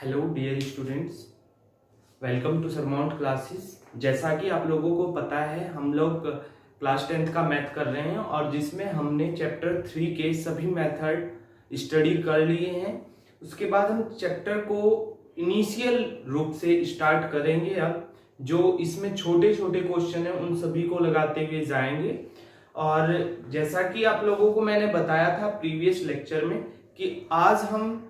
Hello dear students, welcome to Surmount classes. जैसा कि आप लोगों को पता है, हम लोग क्लास 10th का मैथ कर रहे हैं और जिसमें हमने चैप्टर 3 के सभी मेथड स्टडी कर लिए हैं। उसके बाद हम चैप्टर को इनिशियल रूप से स्टार्ट करेंगे। अब जो इसमें छोटे छोटे क्वेश्चन हैं उन सभी को लगाते हुए जाएंगे। और जैसा कि आप लोगों को मैंने बताया था प्रीवियस लेक्चर में कि आज हम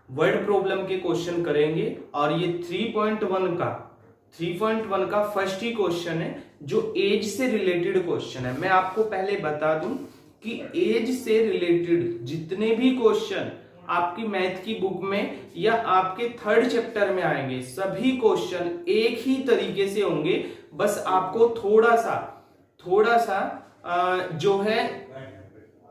वर्ड प्रॉब्लम के क्वेश्चन करेंगे और ये 3.1 का फर्स्ट ही क्वेश्चन है जो एज से रिलेटेड क्वेश्चन है। मैं आपको पहले बता दूं कि एज से रिलेटेड जितने भी क्वेश्चन आपकी मैथ की बुक में या आपके थर्ड चैप्टर में आएंगे, सभी क्वेश्चन एक ही तरीके से होंगे। बस आपको थोड़ा सा जो है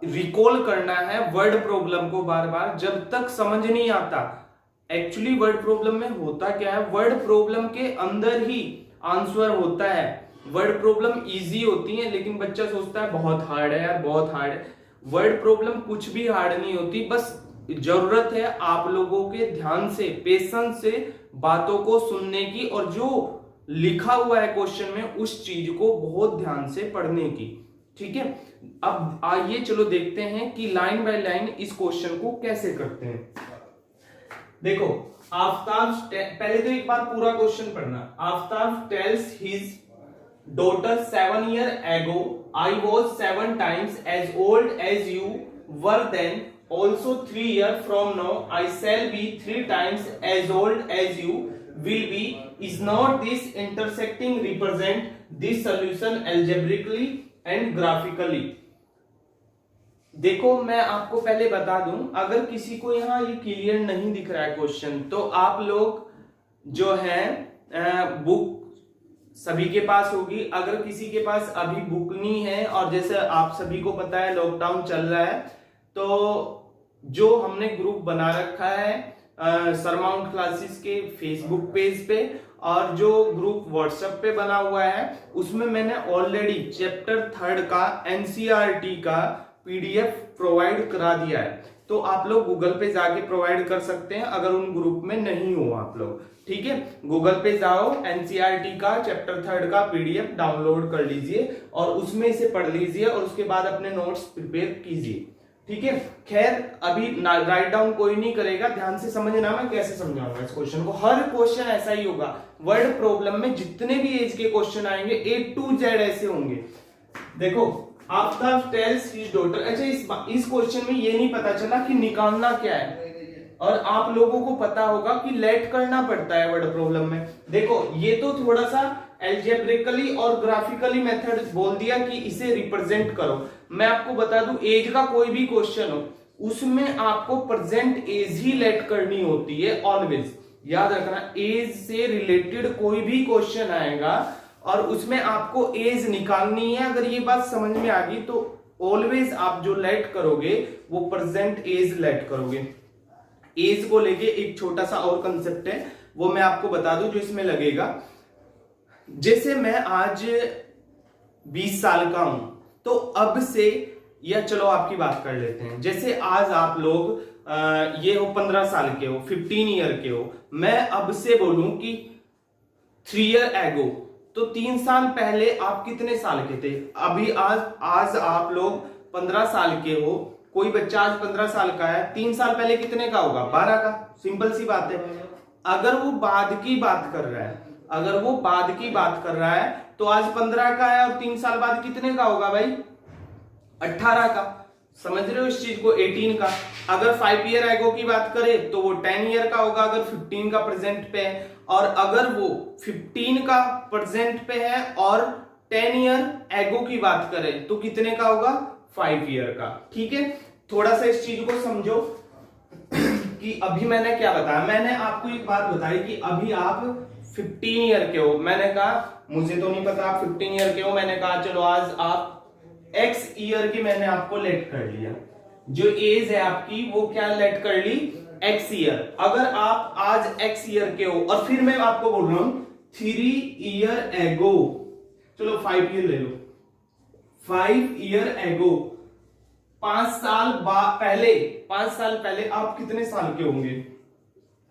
रिकॉल करना है वर्ड प्रॉब्लम को बार बार, जब तक समझ नहीं आता। एक्चुअली वर्ड प्रॉब्लम में होता क्या है, वर्ड प्रॉब्लम के अंदर ही आंसर होता है। वर्ड प्रॉब्लम इजी होती है लेकिन बच्चा सोचता है बहुत हार्ड है यार, बहुत हार्ड है। वर्ड प्रॉब्लम कुछ भी हार्ड नहीं होती, बस जरूरत है आप लोगों के ध्यान से, पेशेंस से बातों को सुनने की और जो लिखा हुआ है क्वेश्चन में उस चीज को बहुत ध्यान से पढ़ने की। ठीक है, अब आइए चलो देखते हैं कि लाइन बाय लाइन इस क्वेश्चन को कैसे करते हैं। देखो, आफ्ताब पहले तो एक बार पूरा क्वेश्चन पढ़ना। Aftab tales his daughter 7 years ago, I was 7 times as old as you were then, also 3 years from now I shall be 3 times as old as you will be. Is not this intersecting represent this solution algebraically and graphically? देखो, मैं आपको पहले बता दूं, अगर किसी को यहाँ ये क्लियर नहीं दिख रहा है क्वेश्चन, तो आप लोग जो है बुक सभी के पास होगी। अगर किसी के पास अभी बुक नहीं है और जैसे आप सभी को पता है लॉकडाउन चल रहा है, तो जो हमने ग्रुप बना रखा है सरमाउंट क्लासेस के फेसबुक पेज पे और जो ग्रुप व्हाट्सएप पे बना हुआ है, उसमें मैंने ऑलरेडी चैप्टर 3 का एनसीईआरटी का पीडीएफ प्रोवाइड करा दिया है। तो आप लोग गूगल पे जाके प्रोवाइड कर सकते हैं अगर उन ग्रुप में नहीं हो आप लोग। ठीक है, गूगल पे जाओ, एनसीईआरटी का चैप्टर 3 का पीडीएफ डाउनलोड कर लीजिए और उसमें इसे पढ़ लीजिए और उसके बाद अपने नोट्स प्रिपेयर कीजिए। ठीक है, खैर अभी राइट डाउन कोई नहीं करेगा, ध्यान से समझना मैं कैसे समझाऊंगा इस क्वेश्चन को। हर क्वेश्चन ऐसा ही होगा, वर्ड प्रॉब्लम में जितने भी एज के क्वेश्चन आएंगे A to Z ऐसे होंगे। देखो, आफ्ताब टेल्स हिज डॉटर। अच्छा, इस क्वेश्चन में ये नहीं पता चला कि निकालना क्या है, और आप लोगों को पता होगा कि लेट करना पड़ता है वर्ड प्रॉब्लम में। देखो, ये तो थोड़ा सा एल्जेब्रिकली और ग्राफिकली मेथड बोल दिया कि इसे रिप्रेजेंट करो। मैं आपको बता दूं, एज का कोई भी क्वेश्चन हो उसमें आपको प्रेजेंट एज ही लेट करनी होती है ऑलवेज। याद रखना, एज से रिलेटेड कोई भी क्वेश्चन आएगा और उसमें आपको एज निकालनी है। अगर ये बात समझ में आ गई तो ऑलवेज आप जो लेट करोगे वो प्रेजेंट एज लेट करोगे। एज को लेके एक छोटा सा और कंसेप्ट है, वो मैं आपको बता दूं जो इसमें लगेगा। जैसे मैं आज 20 साल का हूं, तो अब से, या चलो आपकी बात कर लेते हैं, जैसे आज आप लोग ये हो 15 साल के हो, 15 ईयर के हो, मैं अब से बोलूं कि 3 years ago, तो 3 साल पहले आप कितने साल के थे? अभी आज आप लोग 15 साल के हो, कोई बच्चा आज 15 साल का है, 3 साल पहले कितने का होगा? 12 का। सिंपल सी बात है। अगर वो बाद की बात कर रहा है, तो आज 15 का है और 3 साल बाद कितने का होगा भाई? 18 का। समझ रहे हो इस चीज को? 18 का। अगर 5 years ago की बात करें तो वो 10 year का होगा अगर 15 का प्रेजेंट पे है, और अगर वो 15 का प्रेजेंट पे है और 10 years ago की बात करें तो कितने का होगा? 5 years का। ठीक है, थोड़ा सा इस चीज को समझो कि अभी मैंने क्या बताया। मैंने आपको एक बात बताई कि अभी आप 15 years के हो। मैंने कहा मुझे तो नहीं पता आप 15 years के हो, मैंने कहा चलो आज आप X ईयर की मैंने आपको लेट कर लिया। जो एज है आपकी वो क्या लेट कर ली? X year. अगर आप आज X ईयर के हो और फिर मैं आपको बोल रहा हूं 3 years ago, चलो 5 years ले लो, 5 years ago, 5 साल पहले आप कितने साल के होंगे?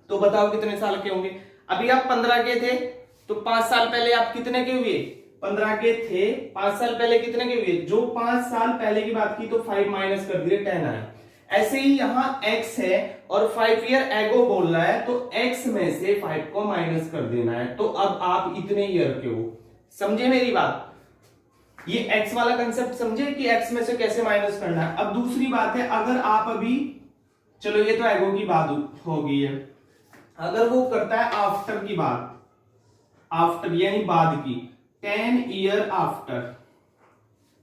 तो बताओ कितने साल के होंगे। अभी आप 15 के थे तो 5 साल पहले आप कितने के हुए, 15 के थे, 5 साल पहले कितने के हुए, जो 5 साल पहले की बात की तो 5 माइनस कर दिए 10 आया। ऐसे ही यहां x है और 5 ईयर एगो बोल रहा है, तो x में से 5 को माइनस कर देना है। तो अब आप इतने ईयर के हो, समझे मेरी बात, ये x वाला कंसेप्ट समझे कि x में से कैसे माइनस करना है। अब दूसरी बात है, अगर आप अभी, चलो ये तो एगो की बात हो गई है, अगर वो करता है आफ्टर की बात, आफ्टर यानी बाद की, 10 ईयर आफ्टर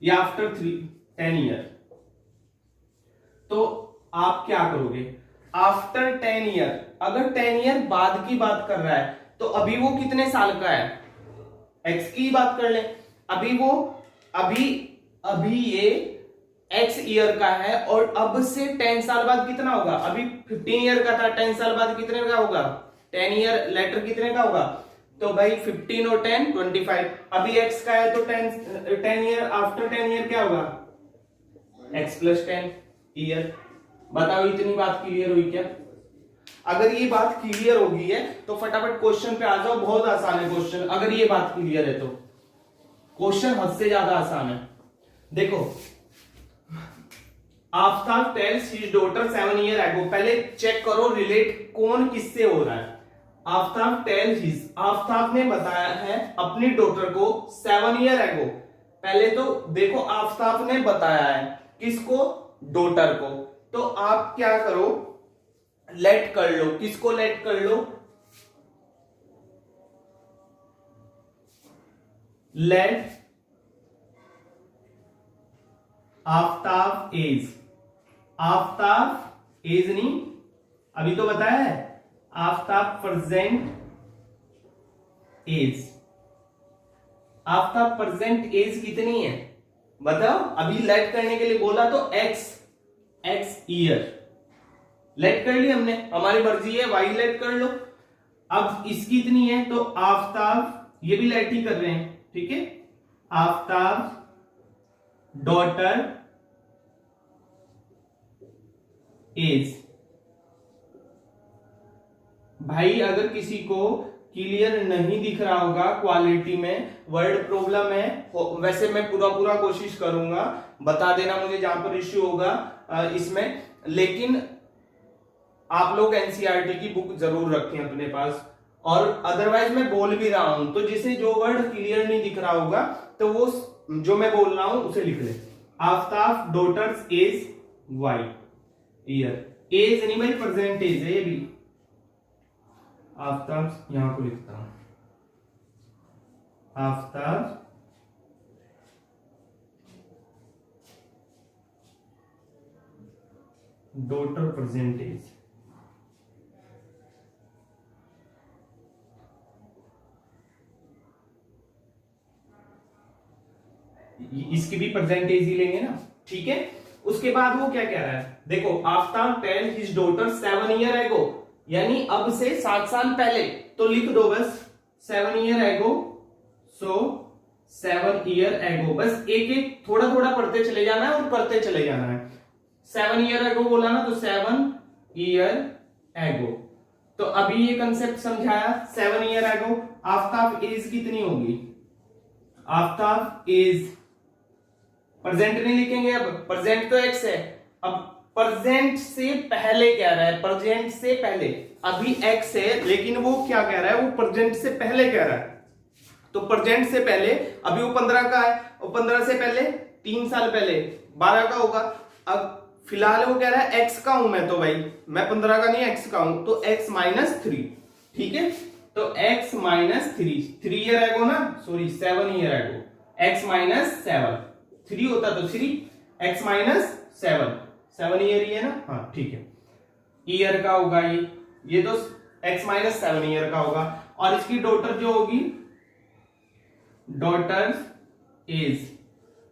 या आफ्टर 10 ईयर, तो आप क्या करोगे, आफ्टर 10 ईयर, अगर 10 ईयर बाद की बात कर रहा है तो अभी वो कितने साल का है, x की बात कर ले, अभी वो अभी ये x ईयर का है और अब से 10 साल बाद कितना होगा, अभी 15 ईयर का था, 10 साल बाद कितने का होगा, 10 ईयर लेटर कितने का होगा, तो भाई 15 और 10 25, अभी x का है तो 10 ईयर आफ्टर 10 ईयर क्या होगा, x प्लस 10 ईयर। बताओ इतनी बात क्लियर हुई क्या। अगर ये बात क्लियर हो गई है तो फटाफट क्वेश्चन पे आ जाओ, बहुत आसान है क्वेश्चन, अगर ये बात क्लियर है तो क्वेश्चन हद से ज्यादा आसान है। देखो, Aftab tales his daughter 7 year एगो, पहले चेक करो रिलेट कौन किससे हो रहा है। आफ्ताब टेल्स हिज, आफ्ताब ने बताया है अपनी डॉटर को 7 ईयर एगो, पहले तो देखो आफ्ताब ने बताया है किसको, डॉटर को, तो आप क्या करो, लेट कर लो, किसको लेट कर लो, let Aftab age, Aftab age नहीं, अभी तो बताया है Aftab present age, Aftab present age कितनी है बताओ, अभी लेट करने के लिए बोला तो x ईयर लेट कर ली हमने, हमारी मर्जी है y लेट कर लो। अब इसकी इतनी है तो आफ्ताब, ये भी लेट ही कर रहे हैं, ठीक है, आफ्ताब डॉटर एज। भाई अगर किसी को क्लियर नहीं दिख रहा होगा, क्वालिटी में वर्ड प्रॉब्लम है, वैसे मैं पूरा कोशिश करूंगा, बता देना मुझे जहां पर इश्यू होगा इसमें, लेकिन आप लोग एनसीईआरटी की बुक जरूर रखें अपने पास, और अदरवाइज मैं बोल भी रहा हूं तो जिसे जो वर्ड क्लियर नहीं दिख रहा होगा तो वो जो मैं बोल रहा हूं उसे लिख ले। Aftab daughter's age y year, age नहीं भाई प्रेजेंट एज है ये भी, आफ्ताब यहां को लिखता हूं, आफ्ताब डॉटर प्रेजेंट एज, इसकी भी परसेंटेज ही लेंगे ना, ठीक है। उसके बाद वो क्या कह रहा है, देखो Aftab tell his daughter 7 year ago, यानी अब से 7 साल पहले, तो लिख दो बस 7 ईयर एगो, सो 7 ईयर एगो, बस एक एक थोड़ा पढ़ते चले जाना है और करते चले जाना है। 7 ईयर एगो बोला ना तो 7 ईयर एगो, तो अभी ये कंसेप्ट समझाया 7 ईयर एगो। आफ्ताब एज कितनी होगी, आफ्ताब एज, प्रेजेंट नहीं लिखेंगे, अब प्रेजेंट तो एक्स है, अब प्रेजेंट से पहले कह रहा है, प्रेजेंट से पहले, अभी एक्स है लेकिन वो क्या कह रहा है, वो प्रेजेंट से पहले कह रहा है, तो प्रेजेंट से पहले अभी वो 15 का है और 15 से पहले 3 साल पहले 12 का होगा। अब फिलहाल वो कह रहा है एक्स का हूं मैं, तो भाई मैं 15 का नहीं एक्स का हूं, तो एक्स माइनस 3, ठीक है, तो x माइनस 3 ईयर एगो ना, सॉरी 7 ईयर एगो, x माइनस 7, 3 होता तो 3, x माइनस 7 ईयर ही है ना, हाँ ठीक है, ईयर का होगा ये तो x माइनस 7 ईयर का होगा। और इसकी डॉटर जो होगी, डॉटर्स एज,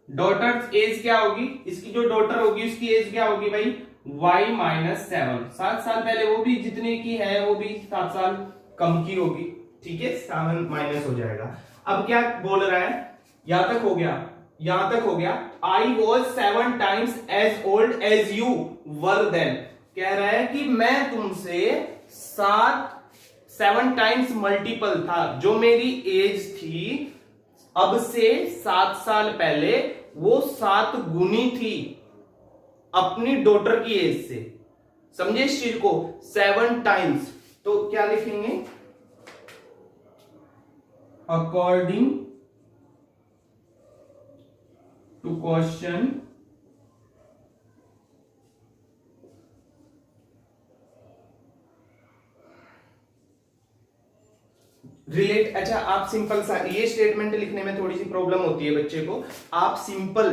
डॉटर्स एज क्या होगी, इसकी जो डॉटर होगी उसकी एज क्या होगी भाई, y माइनस 7, 7 साल पहले वो भी जितने की है वो भी 7 साल कम की होगी, ठीक है, 7 माइनस हो जाएगा। अब क्या बोल रहा है, यहां तक हो गया, यहां तक हो गया, I was 7 times as old as you were then, कह रहा है कि मैं तुमसे 7 7 टाइम्स मल्टीपल था, जो मेरी एज थी अब से 7 साल पहले, वो 7 गुनी थी अपनी डॉटर की एज से। समझे इस चीज को, 7 टाइम्स। तो क्या लिखेंगे, अकॉर्डिंग टू क्वेश्चन रिलेट। अच्छा, आप सिंपल सा, ये स्टेटमेंट लिखने में थोड़ी सी प्रॉब्लम होती है बच्चे को। आप सिंपल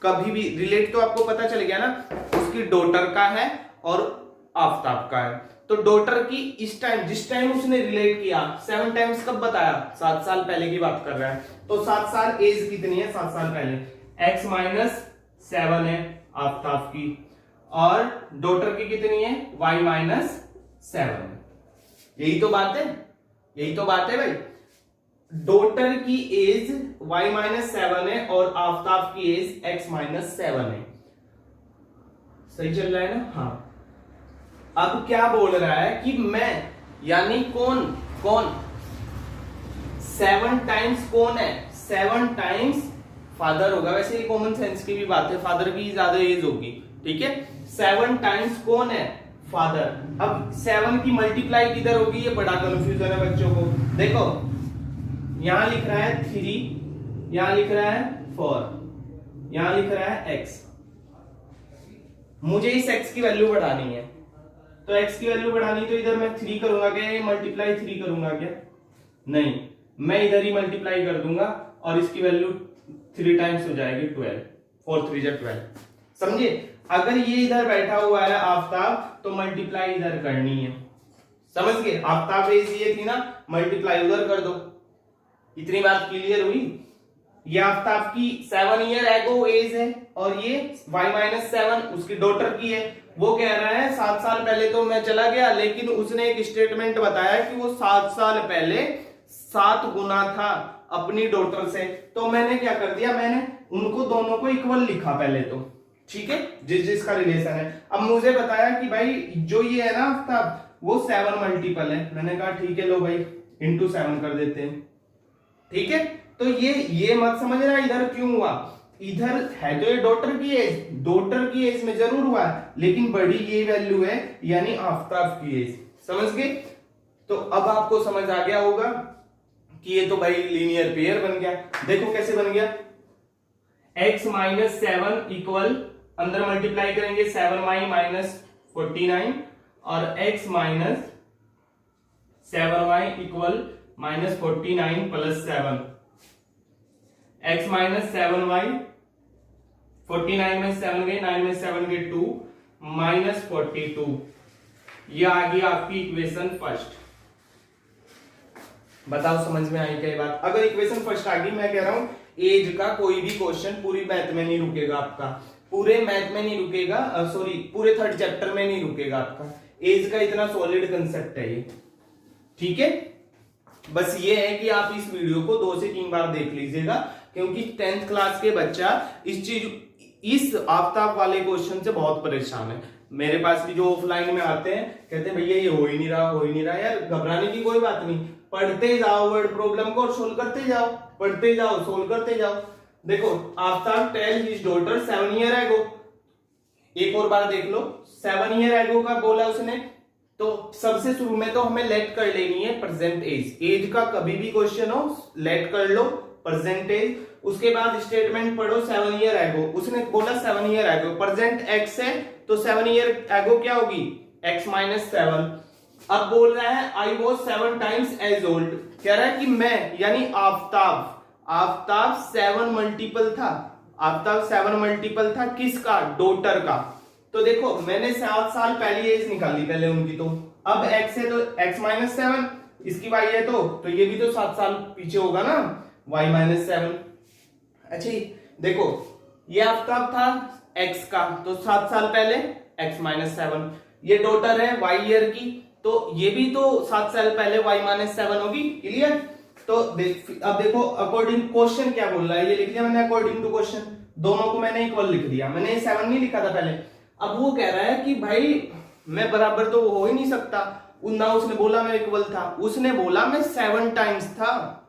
कभी भी रिलेट, तो आपको पता चल गया ना, उसकी डॉटर का है और आफताब का है। तो डॉटर की इस टाइम, जिस टाइम उसने रिलेट किया, 7 टाइम्स कब बताया, 7 साल पहले की बात कर रहा है। तो 7 साल एज कितनी है, 7 साल पहले, x-7 है आफताब की, और डॉटर की कितनी है, y-7। यही तो बात है, यही तो बात है भाई। डॉटर की एज y-7 है और आफताब की एज x-7 है। सही चल रहा है ना? हाँ। अब क्या बोल रहा है कि मैं, यानी कौन कौन, 7 टाइम्स कौन है, 7 टाइम्स फादर होगा। वैसे ये कॉमन सेंस की भी बात है, फादर की ज्यादा एज होगी, ठीक है। 7 टाइम्स कौन है, फादर। अब 7 की मल्टीप्लाई किधर होगी, ये बड़ा कंफ्यूजन है बच्चों को। देखो यहां लिख रहा है 3, यहां लिख रहा है 4, यहां लिख रहा है x। मुझे इस x की वैल्यू बढ़ानी है, तो x की वैल्यू बढ़ानी, तो इधर मैं 3 करूंगा क्या, ये मल्टीप्लाई 3 करूंगा क्या, नहीं, मैं इधर ही मल्टीप्लाई कर दूंगा और इसकी वैल्यू 3 टाइम्स हो जाएगी 12, 4 3 जा 12। समझे? अगर ये इधर बैठा हुआ है आफताब, तो मल्टीप्लाई इधर करनी है। समझ गए? आफताब एज ये थी ना, मल्टीप्लाई उधर कर दो। इतनी बात क्लियर हुई? ये आफताब की 7 ईयर एगो एज है और ये y-7 उसकी डॉटर की है। वो कह रहा है 7 साल पहले तो मैं चला गया, लेकिन उसने एक स्टेटमेंट बताया कि वो 7 साल पहले 7 गुना था अपनी डॉटर से। तो मैंने क्या कर दिया, मैंने उनको दोनों को इक्वल लिखा पहले तो, ठीक है, जिस जिसका रिलेशन है। अब मुझे बताया कि भाई जो ये है ना आफताब, वो 7 मल्टीपल है। मैंने कहा ठीक है, लो भाई इंटू 7 कर देते हैं, ठीक है। तो ये मत समझना इधर क्यों हुआ, इधर है तो ये डॉटर की एज, डॉटर की एज में जरूर हुआ है, लेकिन बड़ी ये वैल्यू है, यानी आफताब की एज। समझ गए? तो अब आपको समझ आ गया होगा कि ये तो भाई लीनियर पेयर बन गया। देखो कैसे बन गया, x-7 इक्वल, अंदर मल्टीप्लाई करेंगे 7y-49 और x-7y इक्वल -49 + 7, x-7y, 49 में 7 गए, 9 में 7 गए 2, -42। ये आ गई आपकी इक्वेशन फर्स्ट। बताओ समझ में आई क्या बात? अगर इक्वेशन फर्स्ट आ गई, मैं कह रहा हूं एज का कोई भी क्वेश्चन पूरी मैथ में नहीं रुकेगा आपका, पूरे मैथ में नहीं रुकेगा, सॉरी पूरे 3rd चैप्टर में नहीं रुकेगा आपका। एज का इतना सॉलिड कंसेप्ट है ये, ठीक है। बस ये है कि आप इस वीडियो को 2 से 3 बार देख लीजिएगा, क्योंकि 10th क्लास के बच्चा इस आफताब वाले क्वेश्चन से बहुत परेशान है। मेरे पास भी जो ऑफलाइन में आते हैं, कहते हैं भैया ये हो ही नहीं रहा, हो ही नहीं रहा। यार घबराने की कोई बात नहीं, पढ़ते जाओ वर्ड प्रॉब्लम को और सोल्व करते जाओ, पढ़ते जाओ सोल्व करते जाओ। देखो Aftab tell his daughter 7 year ago, एक और बार देख लो, 7 ईयर एगो का बोला उसने। तो सबसे शुरू में तो हमें लेट कर लेनी है प्रेजेंट एज, एज का कभी भी क्वेश्चन हो लेट कर लो प्रेजेंट एज। उसके बाद स्टेटमेंट पढ़ो 7 ईयर एगो, उसने बोला 7 ईयर एगो, प्रेजेंट एक्स है तो 7 ईयर एगो क्या होगी, x-7। अब बोल रहा है I was 7 times as old, कह रहा है कि मैं यानी आफताब 7 मल्टीपल था, आफताब 7 मल्टीपल था किसका, डॉटर का। तो देखो मैंने 7 साल पहली एज निकाली पहले उनकी, तो अब x है तो x-7, इसकी y है तो ये भी तो 7 साल पीछे होगा ना, y-7। अच्छा देखो ये आफताब था x का, तो 7 साल पहले x-7, ये डॉटर है y ईयर की, तो ये भी तो 7 साल पहले y-7 होगी। क्लियर? तो अब देखो अकॉर्डिंग क्वेश्चन क्या बोल रहा है, ये लिख दिया मैंने अकॉर्डिंग टू क्वेश्चन, दोनों को मैंने इक्वल लिख दिया, मैंने ये 7 नहीं लिखा था पहले। अब वो कह रहा है कि भाई मैं बराबर तो हो ही नहीं सकता, ना उसने बोला मैं इक्वल था, उसने बोला मैं 7 टाइम्स था।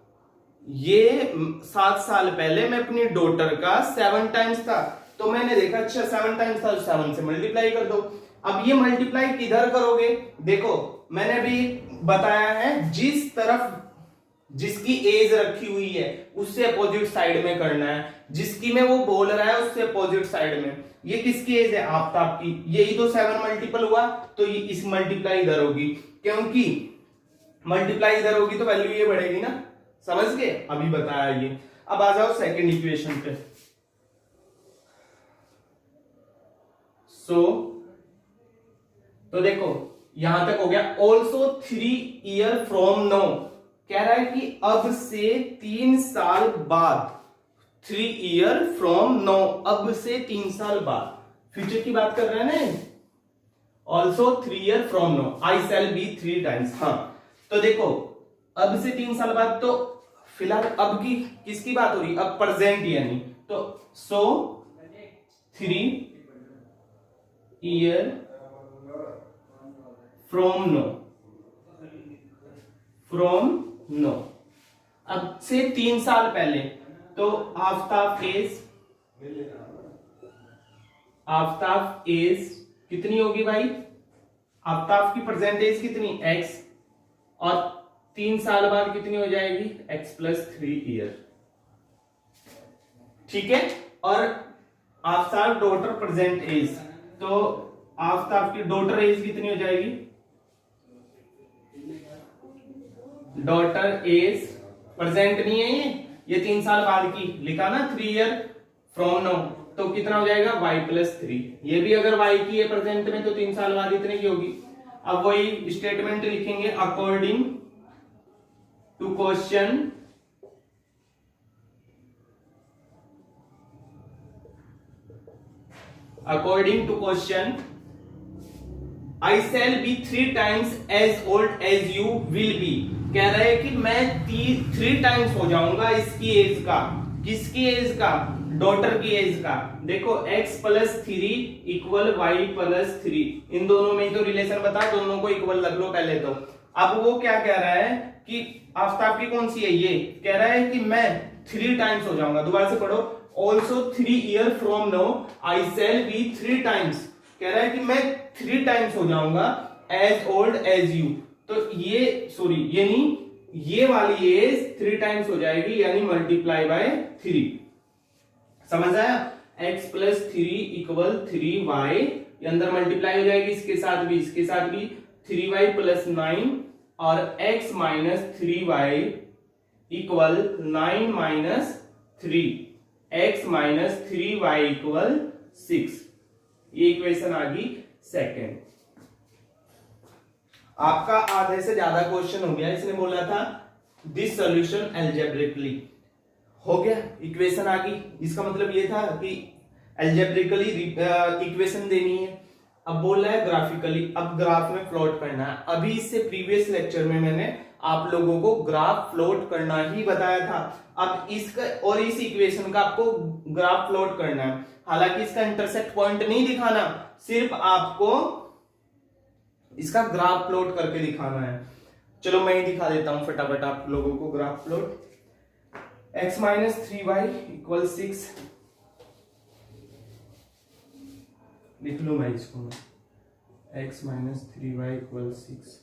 ये 7 साल पहले मैं अपनी डॉटर का 7 टाइम्स था, तो मैंने देखा अच्छा 7 टाइम्स था, 7 से मल्टीप्लाई कर दो। अब ये मल्टीप्लाई किधर करोगे, देखो मैंने भी बताया है जिस तरफ जिसकी एज रखी हुई है उससे अपोजिट साइड में करना है, जिसकी में वो बोल रहा है उससे अपोजिट साइड में। ये किसकी एज है, आफ्ताब की, यही तो 7 मल्टीपल हुआ, तो ये इस मल्टीप्लाई इधर होगी, क्योंकि मल्टीप्लाई इधर होगी तो वैल्यू ये बढ़ेगी ना, समझ गए, अभी बताया ये। अब आ जाओ सेकंड इक्वेशन पे। तो देखो यहां तक हो गया। ऑल्सो 3 ईयर फ्रॉम नो, कह रहा है कि अब से 3 साल बाद, 3 ईयर फ्रॉम नो, अब से 3 साल बाद, फ्यूचर की बात कर रहे हैं ना। Also 3 year from now I shall be 3 times. हाँ तो देखो अब से 3 साल बाद, तो फिलहाल अब की किसकी बात हो रही, अब प्रेजेंट यानी, तो 3 ईयर फ्रॉम नो, अब से 3 साल पहले, तो आफ्ताब एज कितनी होगी भाई, आफ्ताब की प्रेजेंट एज कितनी x, और 3 साल बाद कितनी हो जाएगी x प्लस 3 ईयर, ठीक है। और आफ्ताब डॉटर प्रेजेंट एज, तो आफ्ताब की डॉटर एज कितनी हो जाएगी, डॉटर एज प्रेजेंट नहीं है ये 3 साल बाद की लिखा ना, 3 ईयर फ्रॉम नो, तो कितना हो जाएगा y प्लस 3, ये भी अगर y की है प्रेजेंट में तो 3 साल बाद इतने की होगी। अब वही स्टेटमेंट लिखेंगे, according to question I shall be 3 times as old as you will be, कह रहा है कि मैं 3 टाइम्स हो जाऊंगा इसकी एज का, किसकी एज का, डॉटर की एज का। देखो x plus 3 equal y plus 3, इन दोनों में तो रिलेशन बता, दोनों को इक्वल रख लो पहले तो। अब वो क्या कह रहा है कि आफ्ताब की कौन सी है, ये कह रहा है कि मैं 3 टाइम्स हो जाऊंगा, दोबारा से पढ़ो, also 3 year from now I shall be 3 times, कह रहा है कि मैं 3 टाइम्स हो जाऊंगा एज ओल्ड एज यू, तो ये सॉरी यानी ये वाली एज 3 टाइम्स हो जाएगी, यानी मल्टीप्लाई बाय 3, समझ आया। x प्लस 3 इक्वल 3y, ये अंदर मल्टीप्लाई हो जाएगी इसके साथ भी, इसके साथ भी, 3y प्लस 9, और x minus 3y equal 9 minus 3, x minus 3y equal 6, ये इक्वेशन आ गई सेकेंड। आपका आधे से ज्यादा क्वेश्चन हो गया, इसने बोला था दिस सॉल्यूशन अलजेब्रिकली, हो गया, इक्वेशन आ गई। इसका मतलब ये था कि अलजेब्रिकली इक्वेशन देनी है, अब बोल रहा है ग्राफिकली, अब ग्राफ में प्लॉट करना है। अभी इससे प्रीवियस लेक्चर में मैंने आप लोगों को ग्राफ प्लॉट करना ही बताया था, अब इसका और इस इक्वेशन का आपको ग्राफ प्लॉट करना है। हालांकि इसका इंटरसेक्ट पॉइंट नहीं दिखाना, सिर्फ आपको इसका ग्राफ प्लॉट करके दिखाना है। चलो मैं ही दिखा देता हूं फटाफट आप लोगों को graph plot. x minus 3y equal 6, लिख लो मैं इसको, x माइनस 3y इक्वल 6,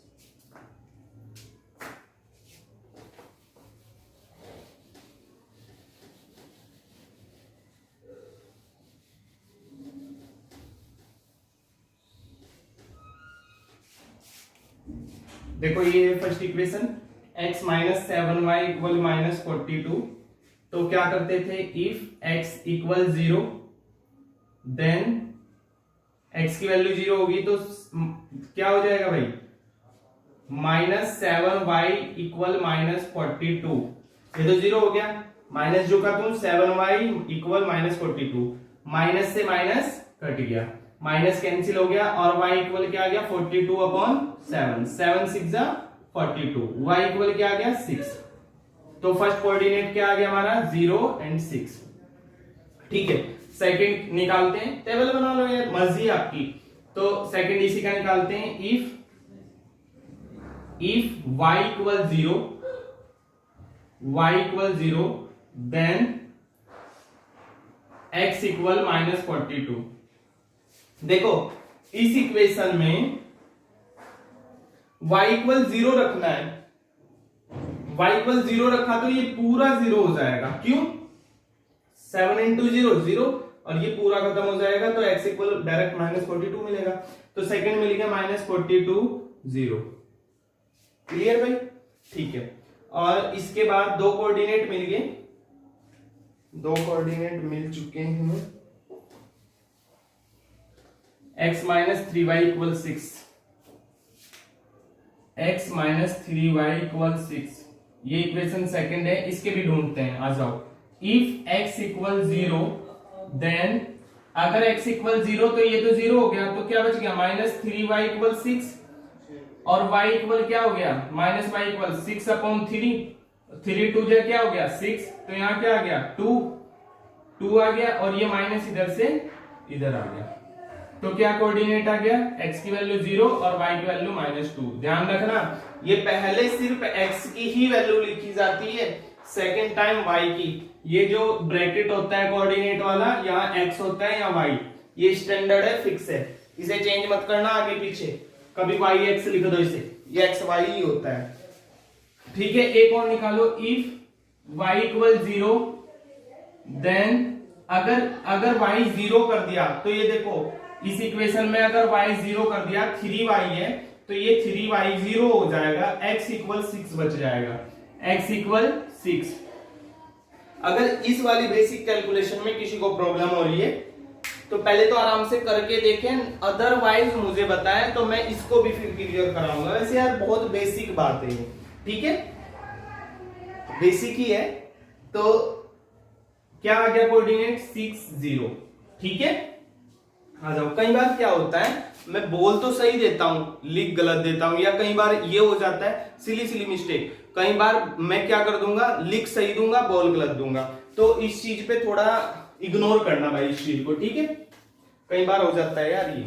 देखो ये है first equation, x minus 7y equal minus 42, तो क्या करते थे, if x equal 0 then x की वैल्यू 0 होगी तो क्या हो जाएगा भाई, माइनस 7y इक्वल माइनस 42, ये तो 0 हो गया, माइनस जो का तुम 7y इक्वल माइनस 42, माइनस से माइनस कट गया, माइनस कैंसिल हो गया, और y इक्वल क्या आ गया 42 अपॉन 7, 7 6 42, y इक्वल क्या आ गया 6, तो फर्स्ट कोऑर्डिनेट क्या आ गया हमारा 0 एंड 6, ठीक है। सेकंड निकालते हैं, टेबल बना लो यार, मर्जी आपकी, तो सेकंड इसी का निकालते हैं, if if y equal 0, then x equal -42। देखो इस इक्वेशन में y इक्वल 0 रखना है, y इक्वल 0 रखा तो ये पूरा 0 हो जाएगा। क्यों? 7 इंटू 0 0, और ये पूरा खत्म हो जाएगा तो x इक्वल डायरेक्ट -42 मिलेगा। तो सेकंड मिल गया -42 0। क्लियर भाई? ठीक है। और इसके बाद दो कोऑर्डिनेट मिल गए, दो कोऑर्डिनेट मिल चुके हैं। x minus 3y equal 6, x minus 3y equal 6, ये इक्वेशन सेकंड है। इसके भी ढूंढते हैं, आ जाओ। इफ x इक्वल 0, देन अगर x इक्वल 0 तो ये तो 0 हो गया, तो क्या बच गया -3y इक्वल 6, और y इक्वल क्या हो गया -y इक्वल 6/3, 3 2 जा क्या हो गया 6, तो यहाँ क्या आ गया 2 आ गया, और ये माइनस इधर से इधर आ गया। तो क्या कोऑर्डिनेट आ गया, x की वैल्यू 0 और y की वैल्यू -2। ध्यान रखना ये पहले सिर्फ x की ही वैल्यू लिखी जाती है, सेकेंड टाइम y की। ये जो ब्रैकेट होता है कोऑर्डिनेट वाला, यहाँ x होता है या y, ये स्टैंडर्ड है, फिक्स है, इसे चेंज मत करना आगे पीछे, कभी y x लिख दो इसे, ये x y ही होता है। ठीक है, एक और निकालो। इफ y इक्वल 0, देन अगर y 0 कर दिया तो ये देखो इस इक्वेशन में अगर y 0 कर दिया, 3y है तो ये 3y 0 हो जाएगा, x इक्वल 6 बच जाएगा, x इक्वल 6। अगर इस वाली बेसिक कैलकुलेशन में किसी को प्रॉब्लम हो रही है तो पहले तो आराम से करके देखें, अदरवाइज मुझे बताएं तो मैं इसको भी फिर क्लियर कराऊंगा। वैसे यार बहुत बेसिक बात है ये, ठीक है, बेसिक ही है। तो क्या आ गया कोऑर्डिनेट 6 0, ठीक है। आ जाओ। कई बार क्या होता है, मैं बोल तो सही देता हूं, लिख गलत देता हूं, या कई बार ये हो जाता है सिली मिस्टेक, कई बार मैं क्या कर दूंगा, लिख सही दूंगा, बोल गलत दूंगा। तो इस चीज पे थोड़ा इग्नोर करना भाई इस चीज को, ठीक है। कई बार हो जाता है यार, ये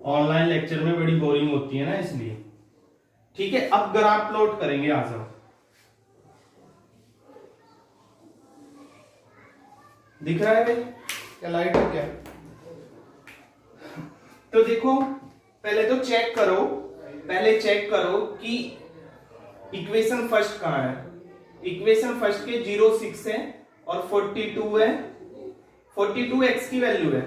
ऑनलाइन लेक्चर में बड़ी बोरिंग होती है ना, इसलिए। ठीक है, अब ग्राफ प्लॉट करेंगे, आ जाओ। दिख रहा है भाई, क्या लाइट है क्या? तो देखो पहले तो चेक करो कि इक्वेशन फर्स्ट कहां है। इक्वेशन फर्स्ट के 0 6 है और 42 है, 42 x की वैल्यू है,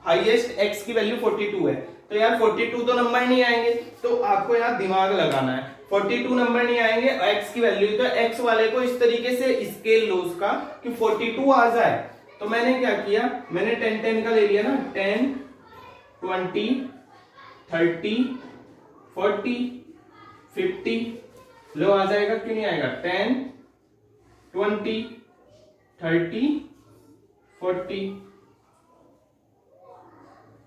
हाईएस्ट x की वैल्यू 42 है। तो यार 42 तो नंबर नहीं आएंगे, तो आपको यहाँ दिमाग लगाना है। 42 नंबर नहीं आएंगे, x की वैल्यू, तो x वाले को इस तरीके से स्केल लो उसका कि 42 आ जाए। तो मैंने क्या किया, मैंने 10 10 का ले लिया ना, 10 20 30 40 50, लो आ जाएगा, क्यों नहीं आएगा, 10 20 30 40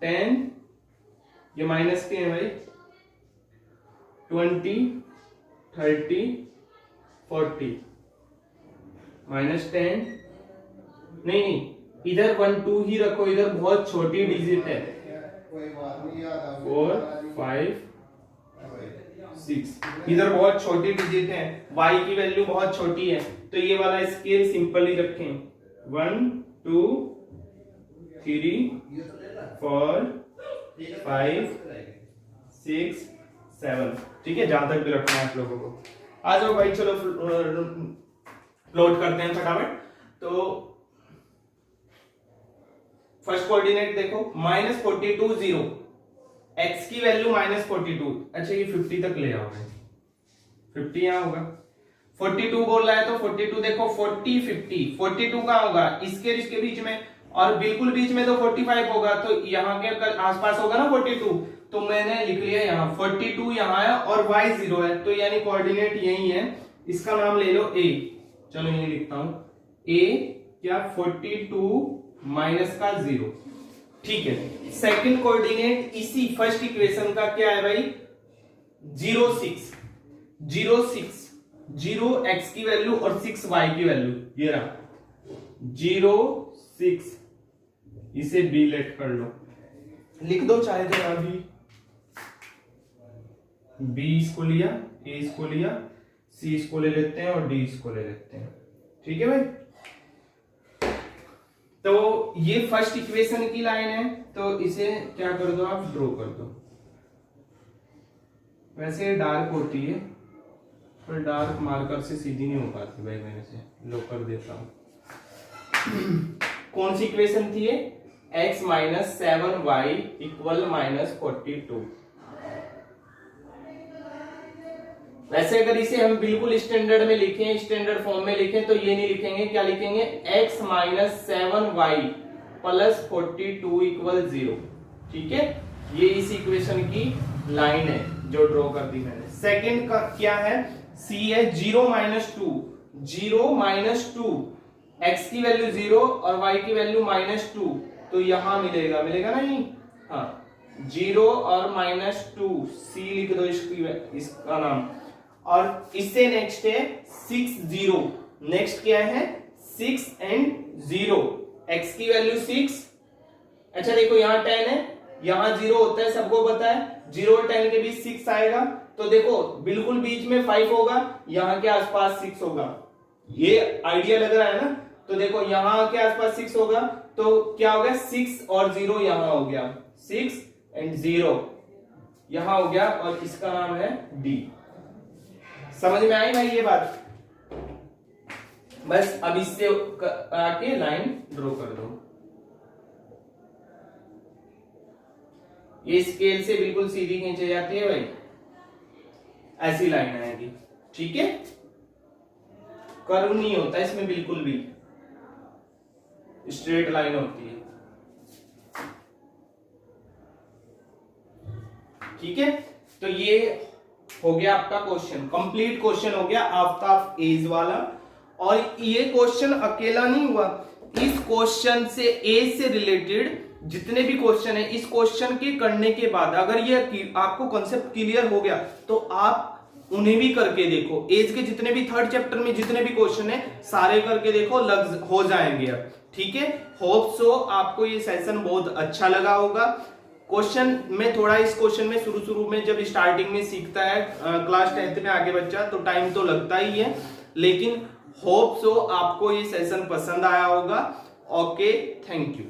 10, ये माइनस के है भाई, 20 30 40 -10, नहीं इधर 1 2 ही रखो, इधर बहुत छोटी डिजिट है, 4 5 6, इधर बहुत छोटी डिजिट है, y की वैल्यू बहुत छोटी है, तो ये वाला स्केल सिंपल ही रखें, 1 2 3 4 5 6 7, ठीक है, जहां तक भी रखना है आप लोगों को। आ जाओ भाई, चलो प्लॉट करते हैं फटाफट। तो फर्स्ट कोऑर्डिनेट देखो, -42 0, x की वैल्यू -42, अच्छा ये 50 तक ले आओगे, 50 यहां होगा, 42 बोल रहा है तो 42 देखो, 40 50, 42 कहां होगा, इसके बीच में, और बिल्कुल बीच में तो 45 होगा, तो यहाँ के आसपास होगा ना 42, तो मैंने लिख लिया यहाँ 42 यहाँ है और y 0 है, तो यानी कोऑर्डिनेट यही है, इसका नाम ले लो a। चलो यही लिखता हूं a, क्या 42 माइनस का 0, ठीक है। सेकंड कोऑर्डिनेट इसी फर्स्ट इक्वेशन का क्या है भाई, 0 6 0 6, 0 x की वैल्यू और 6 y की वैल्यू, ये रहा 0 6, इसे b लेट कर लो, लिख दो चाहे तो अभी, बी इसको लिया, ए इसको लिया, सी इसको ले लेते हैं और डी इसको ले लेते हैं। ठीक है भाई, तो ये फर्स्ट इक्वेशन की लाइन है, तो इसे क्या कर दो आप, ड्रॉ कर दो। वैसे डार्क होती है पर डार्क मार्कर से सीधी नहीं हो पाती भाई, मैंने से लो कर देता हूं। कौन सी इक्वेशन थी ये, x minus 7y equal minus 42। वैसे अगर इसे हम बिल्कुल स्टैंडर्ड में लिखें, स्टैंडर्ड फॉर्म में लिखें, तो ये नहीं लिखेंगे, क्या लिखेंगे, x minus 7y plus 42 equal 0। ठीक है, ये इस इक्वेशन की लाइन है जो ड्रॉ कर दी मैंने। सेकंड का क्या है, c है 0 माइनस 2, 0 माइनस 2, x की वैल्यू 0 और y की वैल्यू माइनस 2, तो यहां मिलेगा, मिलेगा नहीं, हाँ 0 और माइनस 2, c लिख दो इसका नाम। और इससे नेक्स्ट है 6 0, नेक्स्ट क्या है 6 एंड 0, x की वैल्यू 6। अच्छा देखो यहाँ 10 है, यहाँ 0 होता है, सबको पता है, 0 और 10 के बीच 6 आएगा, तो देखो बिल्कुल बीच में 5 होगा, यहाँ के आसपास 6 होगा। ये आइडिया लग रहा है ना, तो देखो यहाँ के आसपास 6 होगा, तो क्या हो गया 6 और 0 यहाँ हो गया, 6 एंड 0 यहाँ हो गया, और इसका नाम है D। समझ में आई भाई ये बात, बस अब इससे आके लाइन ड्रॉ कर दो। ये स्केल से बिल्कुल सीधी खींची जाती है भाई, ऐसी लाइन आएगी। ठीक है, कर्व नहीं होता इसमें, बिल्कुल भी स्ट्रेट लाइन होती है। ठीक है, तो ये हो गया आपका क्वेश्चन, कंप्लीट क्वेश्चन हो गया आफ्ताब एज वाला। और ये क्वेश्चन अकेला नहीं हुआ, इस क्वेश्चन से एज से रिलेटेड जितने भी क्वेश्चन है, इस क्वेश्चन के करने के बाद अगर ये आपको कॉन्सेप्ट क्लियर हो गया, तो आप उन्हें भी करके देखो। एज के जितने भी थर्ड चैप्टर में जितने भी क्वेश्चन है सारे करके देखो, हो जाएंगे अब। ठीक है, होप सो आपको ये सेशन बहुत अच्छा लगा होगा। क्वेश्चन में थोड़ा, इस क्वेश्चन में शुरू में जब स्टार्टिंग में सीखता है क्लास 10th में आगे बच्चा, तो टाइम तो लगता ही है, लेकिन होप सो आपको ये सेशन पसंद आया होगा। Okay, thank you.